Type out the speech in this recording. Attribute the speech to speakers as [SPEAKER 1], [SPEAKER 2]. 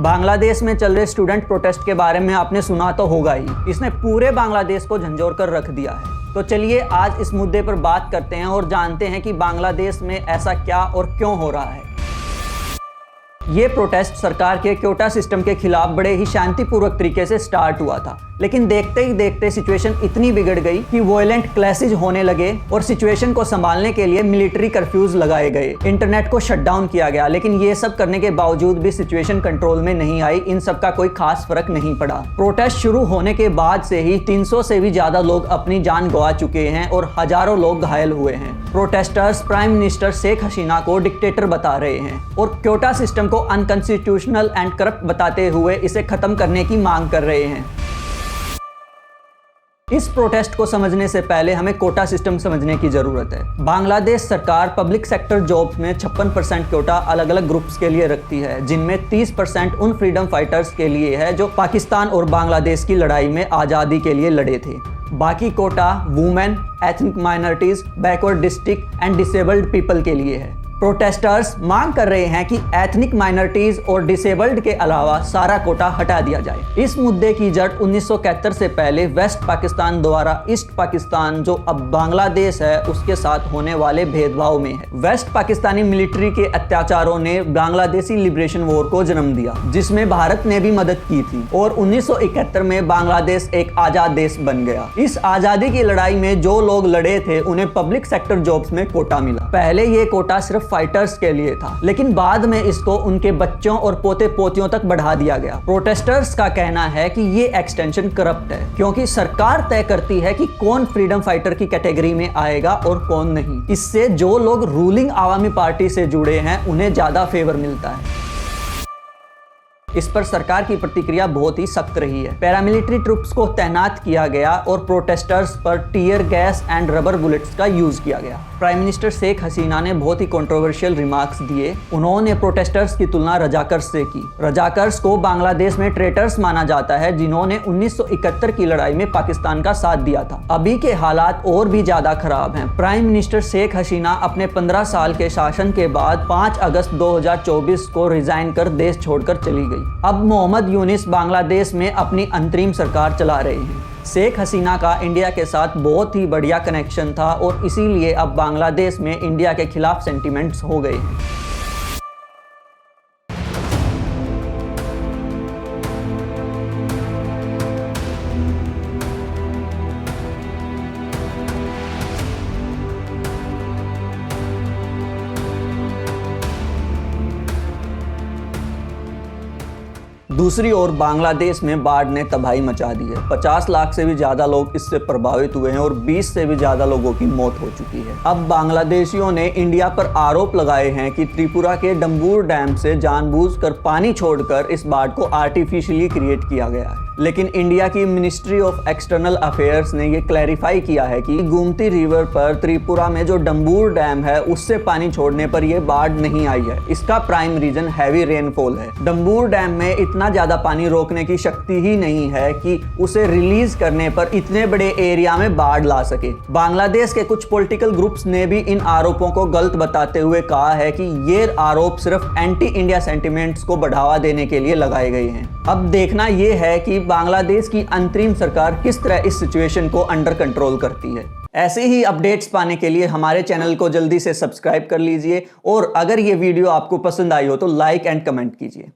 [SPEAKER 1] बांग्लादेश में चल रहे स्टूडेंट प्रोटेस्ट के बारे में आपने सुना तो होगा ही। इसने पूरे बांग्लादेश को झंझोर कर रख दिया है। तो चलिए आज इस मुद्दे पर बात करते हैं और जानते हैं कि बांग्लादेश में ऐसा क्या और क्यों हो रहा है। ये प्रोटेस्ट सरकार के क्योटा सिस्टम के खिलाफ बड़े ही शांतिपूर्वक तरीके से स्टार्ट हुआ था, लेकिन देखते ही देखते सिचुएशन इतनी बिगड़ गई कि वॉयलेंट क्लैशेज होने लगे और सिचुएशन को संभालने के लिए मिलिट्री कर्फ्यूज लगाए गए, इंटरनेट को शट डाउन किया गया। लेकिन ये सब करने के बावजूद भी सिचुएशन कंट्रोल में नहीं आई। इन सब का कोई खास फर्क नहीं पड़ा। प्रोटेस्ट शुरू होने के बाद से ही 300 से भी ज्यादा लोग अपनी जान गंवा चुके हैं और हजारों लोग घायल हुए हैं। Protesters prime minister Sheikh Hasina को डिक्टेटर बता रहे हैं और क्योटा सिस्टम को अनकॉन्स्टिट्यूशनल एंड करप्ट बताते हुए इसे खत्म करने की मांग कर रहे हैं। इस प्रोटेस्ट को समझने से पहले हमें कोटा सिस्टम समझने की जरूरत है। बांग्लादेश सरकार पब्लिक सेक्टर जॉब्स में 56% कोटा अलग अलग ग्रुप्स के लिए रखती है, जिनमें 30% उन फ्रीडम फाइटर्स के लिए है जो पाकिस्तान और बांग्लादेश की लड़ाई में आज़ादी के लिए लड़े थे। बाकी quota women, ethnic minorities, backward district and disabled people के लिए है। प्रोटेस्टर्स मांग कर रहे हैं कि एथनिक माइनॉरिटीज और डिसेबल्ड के अलावा सारा कोटा हटा दिया जाए। इस मुद्दे की जड़ 1971 से पहले वेस्ट पाकिस्तान द्वारा ईस्ट पाकिस्तान जो अब बांग्लादेश है उसके साथ होने वाले भेदभाव में है। वेस्ट पाकिस्तानी मिलिट्री के अत्याचारों ने बांग्लादेशी लिबरेशन वॉर को जन्म दिया, जिसमें भारत ने भी मदद की थी और 1971 में बांग्लादेश एक आजाद देश बन गया। इस आजादी की लड़ाई में जो लोग लड़े थे उन्हें पब्लिक सेक्टर जॉब्स में कोटा मिला। पहले ये कोटा सिर्फ फाइटर्स के लिए था, लेकिन बाद में इसको उनके बच्चों और पोते पोतियों तक बढ़ा दिया गया। प्रोटेस्टर्स का कहना है कि ये एक्सटेंशन करप्ट है, क्योंकि सरकार तय करती है कि कौन फ्रीडम फाइटर की कैटेगरी में आएगा और कौन नहीं। इससे जो लोग रूलिंग आवामी पार्टी से जुड़े हैं उन्हें ज्यादा फेवर मिलता है। इस पर सरकार की प्रतिक्रिया बहुत ही सख्त रही है। पैरामिलिट्री ट्रुप्स को तैनात किया गया और प्रोटेस्टर्स पर tear gas and rubber bullets का यूज किया गया। प्राइम मिनिस्टर शेख हसीना ने बहुत ही कंट्रोवर्शियल रिमार्क्स दिए। उन्होंने प्रोटेस्टर्स की तुलना रजाकर्स से की। रजाकर्स को बांग्लादेश में ट्रेटर्स माना जाता है, जिन्होंने 1971 की लड़ाई में पाकिस्तान का साथ दिया था। अभी के हालात और भी ज्यादा खराब हैं। प्राइम मिनिस्टर शेख हसीना अपने 15 साल के शासन के बाद 5 अगस्त 2024 को रिजाइन कर देश छोड़कर चली गई। अब मोहम्मद यूनिस बांग्लादेश में अपनी अंतरिम सरकार चला रहे हैं। शेख हसीना का इंडिया के साथ बहुत ही बढ़िया कनेक्शन था और इसीलिए अब बांग्लादेश में इंडिया के खिलाफ सेंटिमेंट्स हो गए हैं। दूसरी ओर बांग्लादेश में बाढ़ ने तबाही मचा दी है। 50 लाख से भी ज्यादा लोग इससे प्रभावित हुए हैं और 20 से भी ज्यादा लोगों की मौत हो चुकी है। अब बांग्लादेशियों ने इंडिया पर आरोप लगाए हैं कि त्रिपुरा के डम्बूर डैम से जानबूझकर पानी छोड़कर इस बाढ़ को आर्टिफिशियली क्रिएट किया गया है। लेकिन इंडिया की मिनिस्ट्री ऑफ एक्सटर्नल अफेयर्स ने ये क्लैरिफाई किया है कि गोमती रिवर पर त्रिपुरा में जो डम्बूर डैम है उससे पानी छोड़ने पर यह बाढ़ नहीं आई है। इसका प्राइम रीजन हैवी रेनफॉल है। डम्बूर डैम में इतना ज्यादा पानी रोकने की शक्ति ही नहीं है कि उसे रिलीज करने पर इतने बड़े एरिया में बाढ़ ला सके। बांग्लादेश के कुछ पॉलिटिकल ग्रुप्स ने भी इन आरोपों को गलत बताते हुए कहा है कि ये आरोप सिर्फ एंटी इंडिया सेंटिमेंट्स को बढ़ावा देने के लिए लगाए गए हैं। अब देखना यह है कि बांग्लादेश की अंतरिम सरकार किस तरह इस सिचुएशन को अंडर कंट्रोल करती है। ऐसे ही अपडेट्स पाने के लिए हमारे चैनल को जल्दी से सब्सक्राइब कर लीजिए और अगर ये वीडियो आपको पसंद आई हो तो लाइक एंड कमेंट कीजिए।